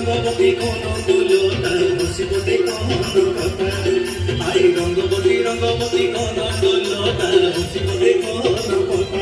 রঙ্গবতী কোন দুলতা বসিবতে কোন কথা আই রঙ্গবতী কোন দুলতা বসিবতে কোন কথা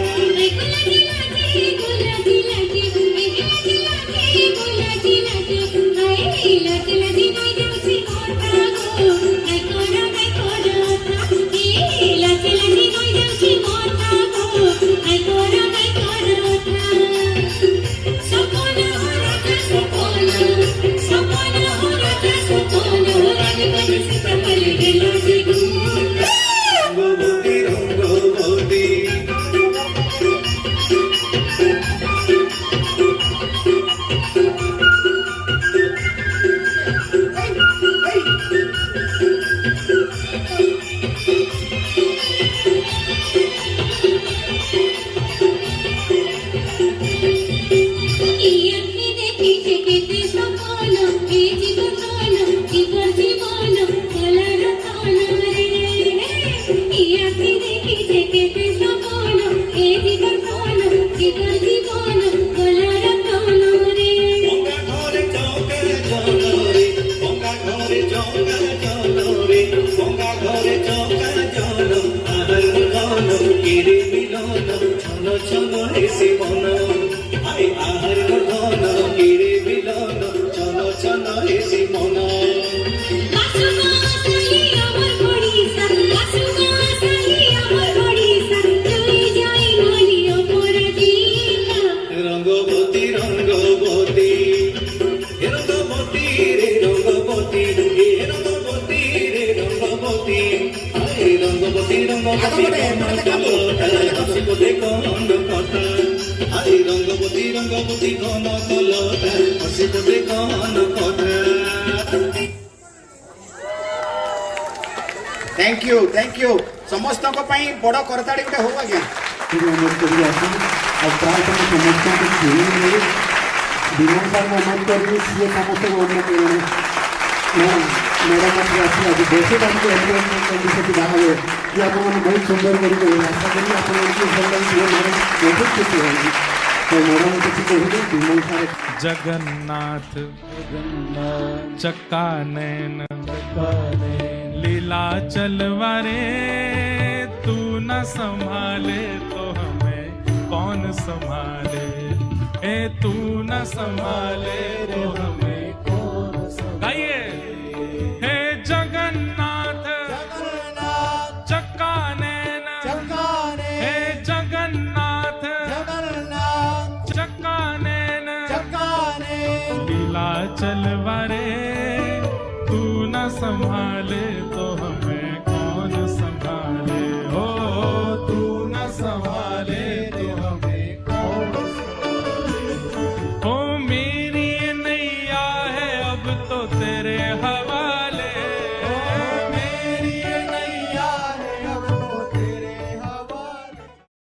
রঙ্গবতী কোন কলতা বসিবতে কোন কথা। थैंक यू समस्त बड़ करताड़ी गोटे हो आज्ञा अनुरोध करी आसी प्राय समस्त विमान सार अनुरोध करी सी समस्त मैडम आसी आज बेसी टाइम को एनवायरमेंट बाहर कि आप बहुत सुंदर कर आशा करी आप बहुत खुशी होगी तो मैडम किसी कहे विमान सार जगन्नाथ चक्का नैन लीला चलवारे तू न संभाले तो हमें कौन संभाले ए तू न संभाले तो हमें कौन गाइए हे जगन्नाथ चक्का नैन हे जगन्नाथ चक्का नैन लीला चलवारे तू न संभाले